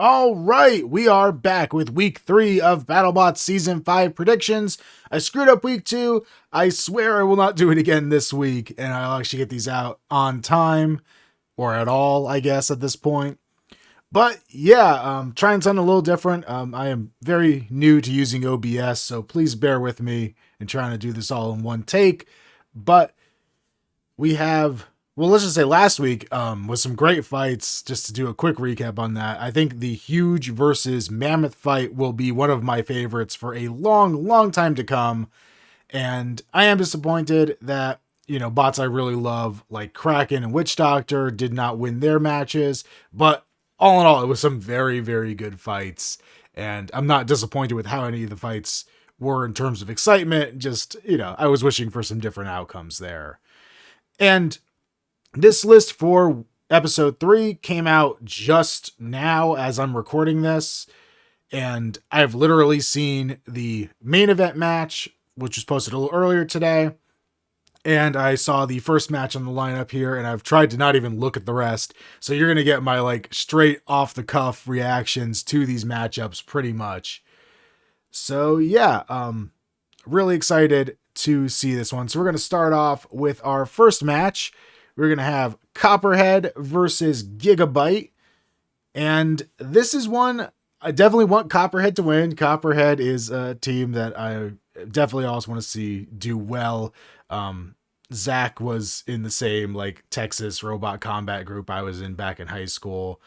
All right, we are back with week 3 of Battlebots Season 5 Predictions. I screwed up week 2. I swear I will not do it again this week, and I'll actually get these out on time, or at all, I guess, at this point. But yeah, trying something a little different. I am very new to using OBS, so please bear with me in trying to do this all in one take. But we have, well, let's just say last week was some great fights. Just to do a quick recap on that, I think the Huge versus Mammoth fight will be one of my favorites for a long time to come. And I am disappointed that, bots I really love, like Kraken and Witch Doctor, did not win their matches. But all in all, it was some very good fights. And I'm not disappointed with how any of the fights were in terms of excitement. Just, I was wishing for some different outcomes there. And this list for episode 3 came out just now as I'm recording this. And I've literally seen the main event match, which was posted a little earlier today. And I saw the first match on the lineup here, and I've tried to not even look at the rest. So you're going to get my straight off the cuff reactions to these matchups pretty much. So yeah, really excited to see this one. So we're going to start off with our first match. We're going to have Copperhead versus Gigabyte. And this is one I definitely want Copperhead to win. Copperhead is a team that I definitely also want to see do well. Zach was in the same Texas robot combat group I was in back in high school.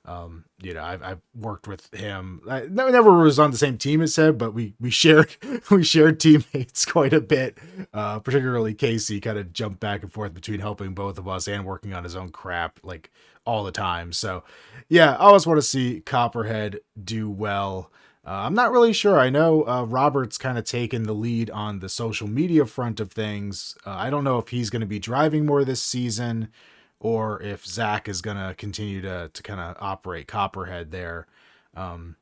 I've worked with him. I never was on the same team as him, but we shared we shared teammates quite a bit. Particularly Casey kind of jumped back and forth between helping both of us and working on his own crap all the time. So yeah, I always want to see Copperhead do well. I'm not really sure. I know Robert's kind of taken the lead on the social media front of things. I don't know if he's going to be driving more this season, or if Zach is going to continue to kind of operate Copperhead there. I'm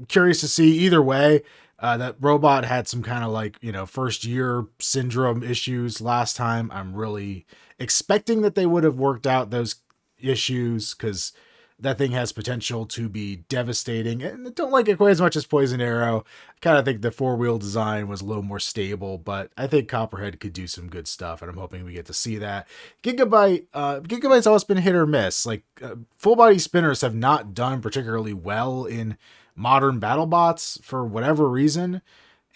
curious to see either way. That robot had some kind of first year syndrome issues last time. I'm really expecting that they would have worked out those issues, because that thing has potential to be devastating, and I don't like it quite as much as Poison Arrow. I kind of think the 4-wheel design was a little more stable, but I think Copperhead could do some good stuff, and I'm hoping we get to see that. Gigabyte's always been hit or miss. Full body spinners have not done particularly well in modern BattleBots for whatever reason,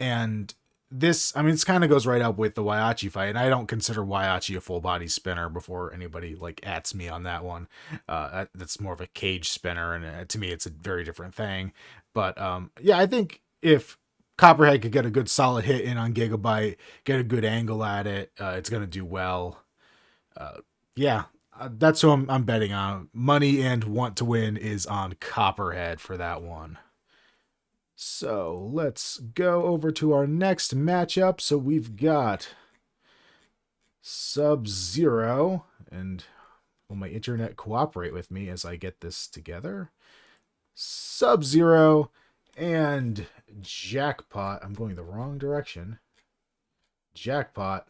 and this kind of goes right up with the Waiachi fight, and I don't consider Waiachi a full body spinner before anybody ats me on that one. That's more of a cage spinner, and to me, it's a very different thing. But yeah, I think if Copperhead could get a good solid hit in on Gigabyte, get a good angle at it, it's going to do well. Yeah, that's who I'm betting on. Money and want to win is on Copperhead for that one. So let's go over to our next matchup. So we've got Sub-Zero, and will my internet cooperate with me as I get this together? Sub-Zero and Jackpot. I'm going the wrong direction. Jackpot.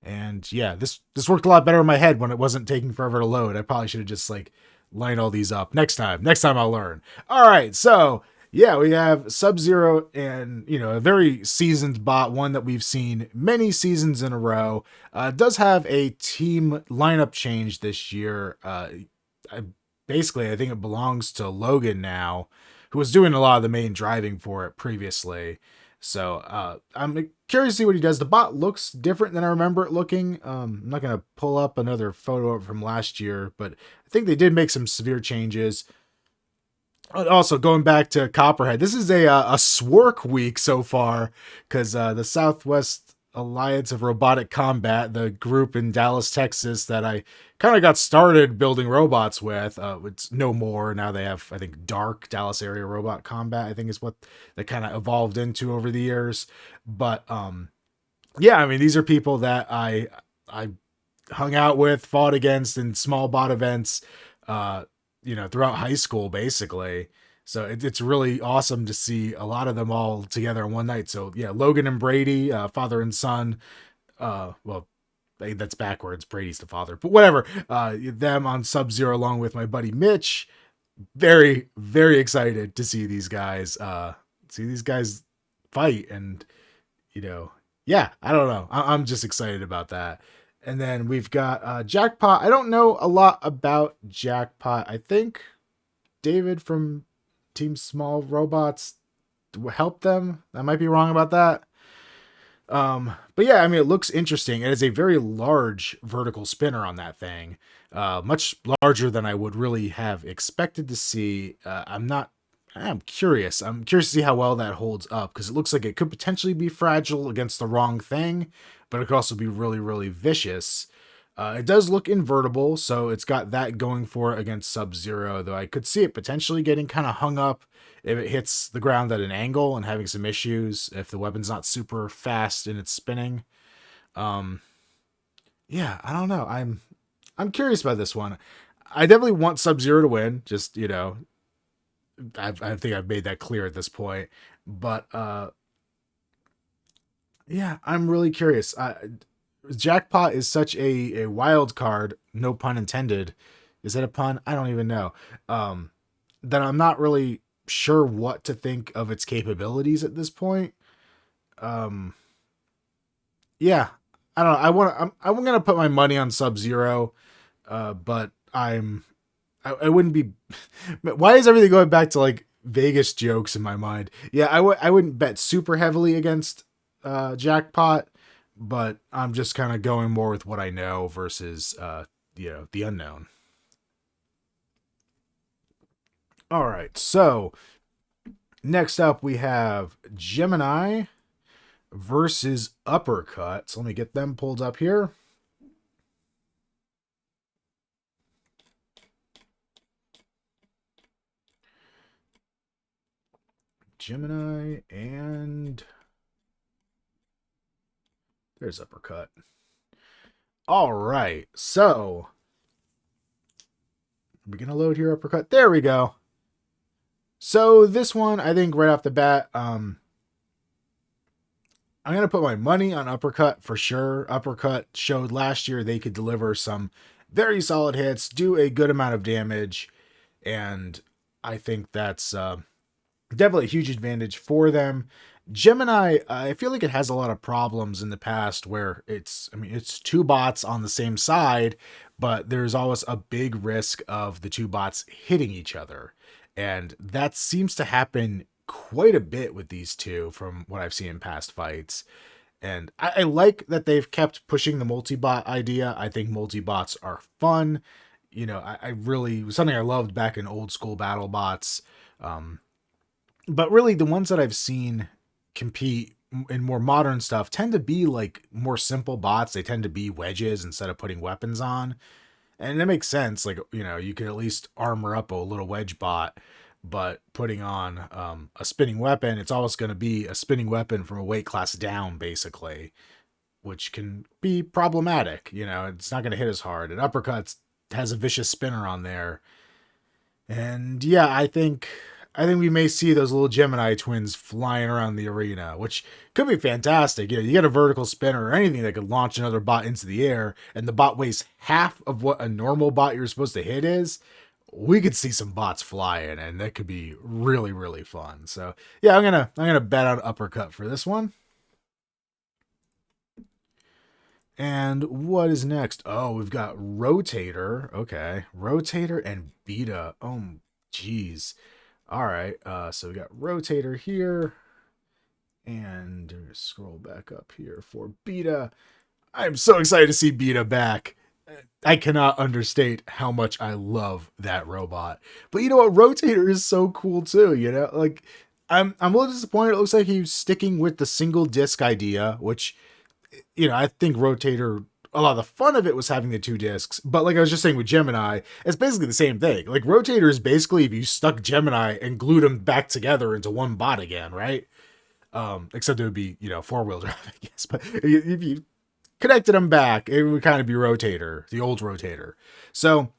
And yeah, this worked a lot better in my head when it wasn't taking forever to load. I probably should have just line all these up next time. Next time I'll learn. All right, so yeah, we have Sub-Zero and a very seasoned bot, one that we've seen many seasons in a row. Does have a team lineup change this year. I think it belongs to Logan now, who was doing a lot of the main driving for it previously. So I'm curious to see what he does. The bot looks different than I remember it looking. I'm not going to pull up another photo from last year, but I think they did make some severe changes. Also, going back to Copperhead, this is a Swark week so far, because the Southwest Alliance of Robotic Combat, the group in Dallas, Texas, that I kind of got started building robots with, it's no more. Now they have, I think, Dark Dallas Area Robot Combat, I think is what they kind of evolved into over the years. But yeah, these are people that I hung out with, fought against in small bot events, throughout high school, basically. So it's really awesome to see a lot of them all together in one night. So yeah, Logan and Brady, father and son, That's backwards. Brady's the father, but whatever. Them on Sub-Zero along with my buddy Mitch. Very, very excited to see these guys fight. And yeah, I don't know. I'm just excited about that. And then we've got Jackpot. I don't know a lot about Jackpot. I think David from Team Small Robots helped them. I might be wrong about that. But yeah, I mean, it looks interesting. It is a very large vertical spinner on that thing. Much larger than I would really have expected to see. I'm curious. I'm curious to see how well that holds up, because it looks like it could potentially be fragile against the wrong thing, but it could also be really, really vicious. It does look invertible, so it's got that going for it against Sub-Zero, though I could see it potentially getting kind of hung up if it hits the ground at an angle and having some issues if the weapon's not super fast in its spinning. Yeah, I don't know. I'm curious about this one. I definitely want Sub-Zero to win. Just, I think I've made that clear at this point. But yeah, I'm really curious. Jackpot is such a wild card, no pun intended. Is that a pun? I don't even know. That I'm not really sure what to think of its capabilities at this point. Yeah, I don't know. I'm gonna put my money on Sub-Zero, but I wouldn't be. Why is everything going back to like Vegas jokes in my mind? Yeah, I wouldn't bet super heavily against Jackpot, but I'm just kind of going more with what I know versus the unknown. All right, so next up we have Gemini versus Uppercut. So let me get them pulled up here. Gemini, and there's Uppercut. All right, so we're gonna load here. Uppercut. There we go. So this one, I think right off the bat, I'm gonna put my money on Uppercut for sure. Uppercut showed last year they could deliver some very solid hits, do a good amount of damage, and I think that's definitely a huge advantage for them. Gemini, I feel like it has a lot of problems in the past where it's two bots on the same side, but there's always a big risk of the two bots hitting each other. And that seems to happen quite a bit with these two from what I've seen in past fights. And I like that they've kept pushing the multi-bot idea. I think multi-bots are fun. I really, something I loved back in old school Battlebots. But really the ones that I've seen compete in more modern stuff tend to be like more simple bots. They tend to be wedges instead of putting weapons on. And that makes sense. Like, you can at least armor up a little wedge bot, but putting on a spinning weapon, it's always going to be a spinning weapon from a weight class down, basically, which can be problematic. It's not going to hit as hard. And Uppercuts has a vicious spinner on there. And yeah, I think we may see those little Gemini twins flying around the arena, which could be fantastic. You get a vertical spinner or anything that could launch another bot into the air, and the bot weighs half of what a normal bot you're supposed to hit is. We could see some bots flying, and that could be really, really fun. So yeah, I'm gonna bet on Uppercut for this one. And what is next? Oh, we've got Rotator. Okay, Rotator and Beta. Oh, geez. All right, so we got Rotator here, and scroll back up here for Beta. I'm so excited to see Beta back. I cannot understate how much I love that robot. But you know what? Rotator is so cool too. Like I'm a little disappointed. It looks like he's sticking with the single disc idea, which I think Rotator, a lot of the fun of it was having the two discs, but like I was just saying with Gemini, it's basically the same thing. Like Rotator is basically if you stuck Gemini and glued them back together into one bot again, right? Except it would be, 4-wheel drive, I guess. But if you connected them back, it would kind of be Rotator, the old Rotator. So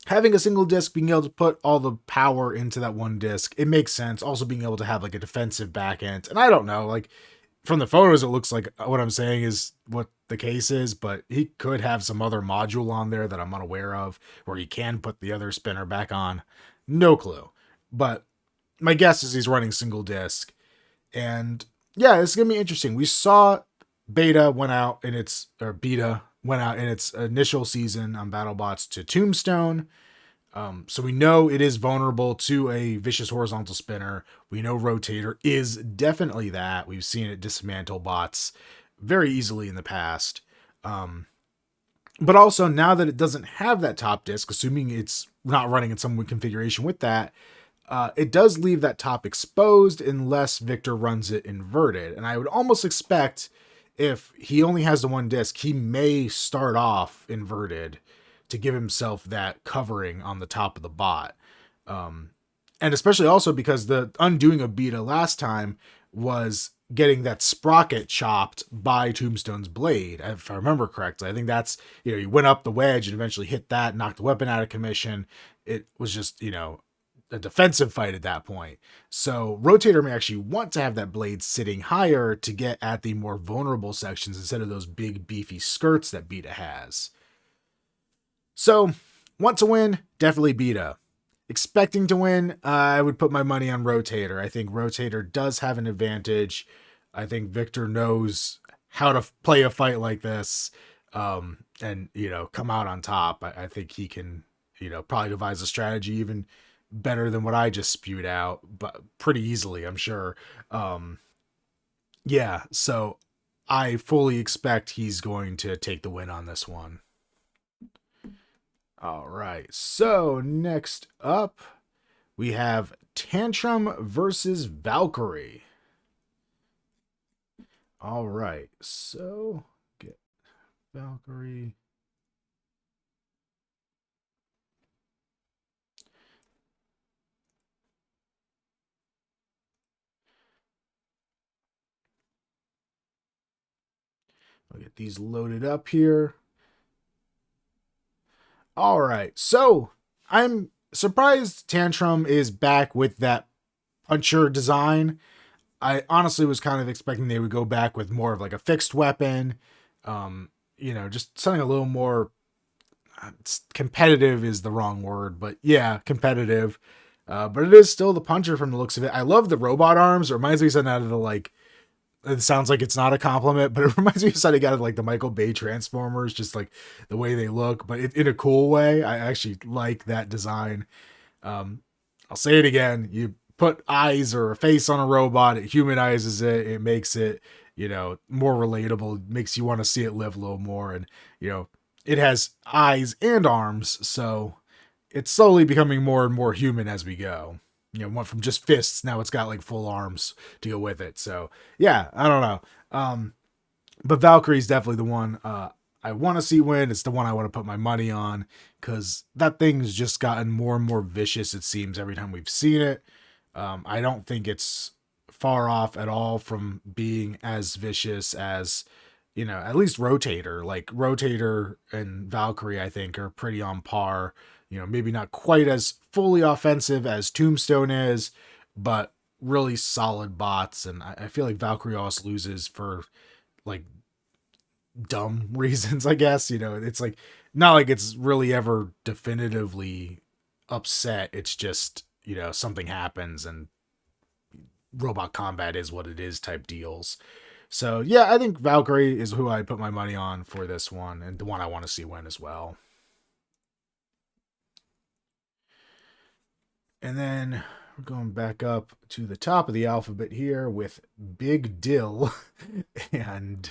having a single disc, being able to put all the power into that one disc, it makes sense. Also being able to have like a defensive back end. And I don't know, like from the photos, it looks like what I'm saying is what the case is, but he could have some other module on there that I'm unaware of where he can put the other spinner back on. No clue. But my guess is he's running single disc. And yeah, it's going to be interesting. We saw beta went out in its, or beta went out in its initial season on BattleBots to Tombstone. So we know it is vulnerable to a vicious horizontal spinner. We know Rotator is definitely that. We've seen it dismantle bots very easily in the past. But also now that it doesn't have that top disk, assuming it's not running in some configuration with that, it does leave that top exposed unless Victor runs it inverted. And I would almost expect if he only has the one disk, he may start off inverted to give himself that covering on the top of the bot. And especially also because the undoing of beta last time was getting that sprocket chopped by Tombstone's blade, if I remember correctly. I think that's, you went up the wedge and eventually hit that, knocked the weapon out of commission. It was just, a defensive fight at that point. So Rotator may actually want to have that blade sitting higher to get at the more vulnerable sections instead of those big beefy skirts that Beta has. So want to win? Definitely Beta. Expecting to win? I would put my money on Rotator. I think Rotator does have an advantage. I think Victor knows how to play a fight like this, and come out on top. I think he can, probably devise a strategy even better than what I just spewed out, but pretty easily, I'm sure. So I fully expect he's going to take the win on this one. All right, so next up, we have Tantrum versus Valkyrie. All right, so get Valkyrie. I'll get these loaded up here. All right, so I'm surprised Tantrum is back with that puncher design. I honestly was kind of expecting they would go back with more of like a fixed weapon, just something a little more competitive is the wrong word, but yeah, competitive. But it is still the puncher from the looks of it. I love the robot arms. It reminds me of something out of the it sounds like it's not a compliment, but it reminds me of something out of like the Michael Bay Transformers, just like the way they look, but in a cool way. I actually like that design. I'll say it again. You put eyes or a face on a robot, it humanizes it. It makes it, more relatable, makes you want to see it live a little more. And, it has eyes and arms. So it's slowly becoming more and more human as we go. Went from just fists, now it's got like full arms to go with it. So yeah, I don't know. But Valkyrie's definitely the one I want to see win. It's the one I want to put my money on because that thing's just gotten more and more vicious, it seems, every time we've seen it. I don't think it's far off at all from being as vicious as, at least Rotator. Like Rotator and Valkyrie, I think, are pretty on par. Maybe not quite as fully offensive as Tombstone is, but really solid bots. And I feel like Valkyrie always loses for like dumb reasons, I guess. It's like not like it's really ever definitively upset. It's just, something happens and robot combat is what it is type deals. So yeah, I think Valkyrie is who I put my money on for this one and the one I want to see win as well. And then we're going back up to the top of the alphabet here with Big Dill and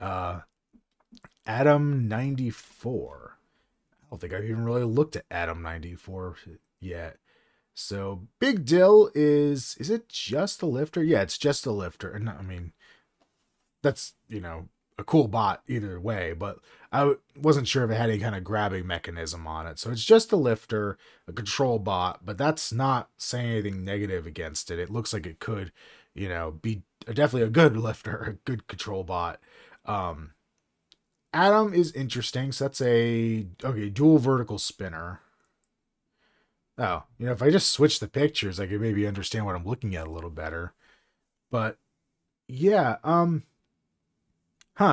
Adam 94. I don't think I've even really looked at Adam 94 yet. So Big Dill is it just a lifter? Yeah, it's just a lifter. And I mean, that's, a cool bot either way, but I wasn't sure if it had any kind of grabbing mechanism on it. So it's just a lifter, a control bot, but that's not saying anything negative against it. It looks like it could, be definitely a good lifter, a good control bot. Adam is interesting. So that's dual vertical spinner. Oh, if I just switch the pictures, I could maybe understand what I'm looking at a little better. But yeah,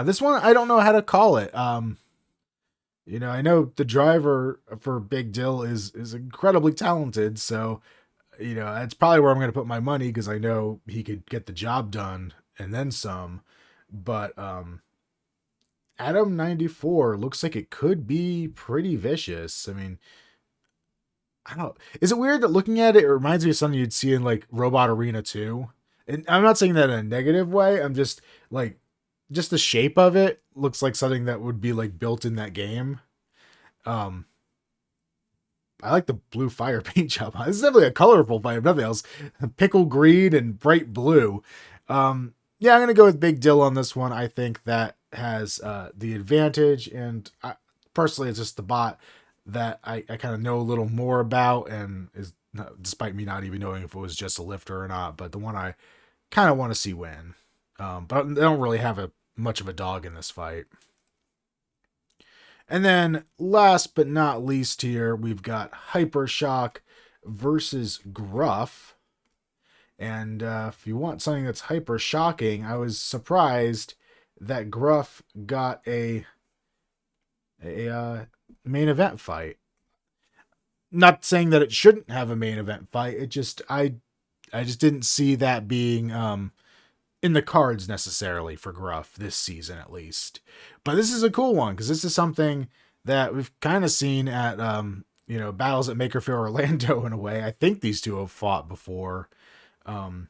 This one I don't know how to call it. I know the driver for Big Dill is incredibly talented, so that's probably where I'm going to put my money because I know he could get the job done and then some. But Adam 94 looks like it could be pretty vicious. I mean, I don't. Is it weird that looking at it, it reminds me of something you'd see in like Robot Arena 2? And I'm not saying that in a negative way. I'm just like, just the shape of it looks like something that would be like built in that game. Um, I like the blue fire paint job. This is definitely a colorful fire, if nothing else. Pickle green and bright blue. Yeah, I'm gonna go with Big Dill on this one. I think that has the advantage, and personally, it's just the bot that I kind of know a little more about, and is despite me not even knowing if it was just a lifter or not, but the one I kind of want to see win. But they don't really have much of a dog in this fight. And then last but not least here, we've got Hypershock versus Gruff. And if you want something that's hyper shocking, I was surprised that Gruff got a main event fight. Not saying that it shouldn't have a main event fight. It just I just didn't see that being in the cards necessarily for Gruff this season at least. But this is a cool one because this is something that we've kind of seen at battles at Maker Faire Orlando in a way. I think these two have fought before. And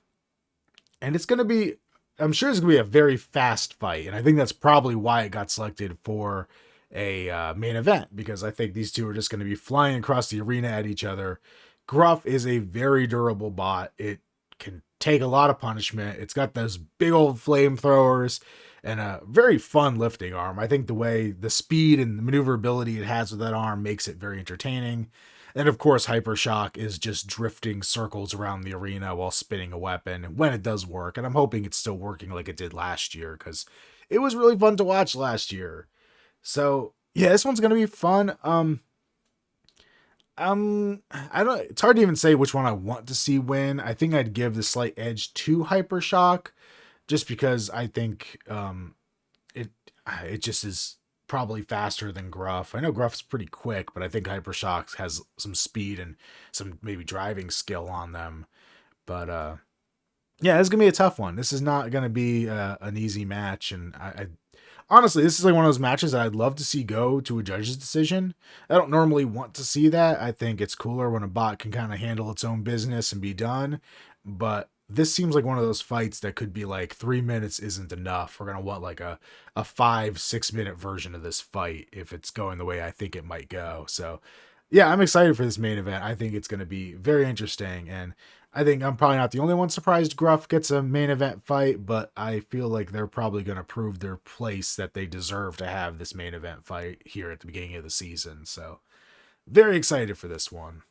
it's going to be, I'm sure it's going to be a very fast fight. And I think that's probably why it got selected for a main event, because I think these two are just going to be flying across the arena at each other. Gruff is a very durable bot. It can take a lot of punishment. It's got those big old flamethrowers and a very fun lifting arm. I think the way the speed and the maneuverability it has with that arm makes it very entertaining. And of course, Hypershock is just drifting circles around the arena while spinning a weapon when it does work. And I'm hoping it's still working like it did last year, because it was really fun to watch last year. So yeah, this one's going to be fun. I don't, it's hard to even say which one I want to see win. I think I'd give the slight edge to Hypershock just because I think, it just is probably faster than Gruff. I know Gruff's pretty quick, but I think Hypershock has some speed and some maybe driving skill on them. But yeah, it's gonna be a tough one. This is not gonna be an easy match, and I honestly, this is like one of those matches that I'd love to see go to a judge's decision. I don't normally want to see that. I think it's cooler when a bot can kind of handle its own business and be done. But this seems like one of those fights that could be like 3 minutes isn't enough. We're going to want like a 5-6 minute version of this fight if it's going the way I think it might go. So yeah, I'm excited for this main event. I think it's going to be very interesting. And I think I'm probably not the only one surprised Gruff gets a main event fight, but I feel like they're probably going to prove their place that they deserve to have this main event fight here at the beginning of the season. So very excited for this one.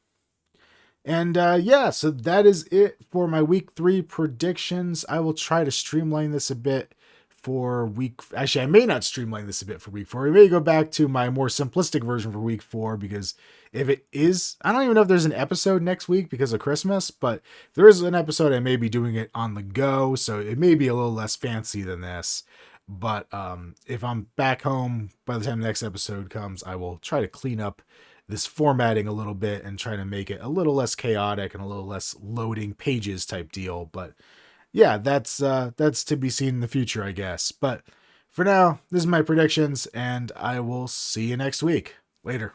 And yeah, so that is it for my week 3 predictions. I will try to streamline this a bit for week. Actually, I may not streamline this a bit for week 4. We may go back to my more simplistic version for week 4, because if it is, I don't even know if there's an episode next week because of Christmas, but if there is an episode, I may be doing it on the go. So it may be a little less fancy than this. But if I'm back home by the time the next episode comes, I will try to clean up this formatting a little bit and try to make it a little less chaotic and a little less loading pages type deal. But yeah, that's to be seen in the future, I guess. But for now, this is my predictions, and I will see you next week. Later.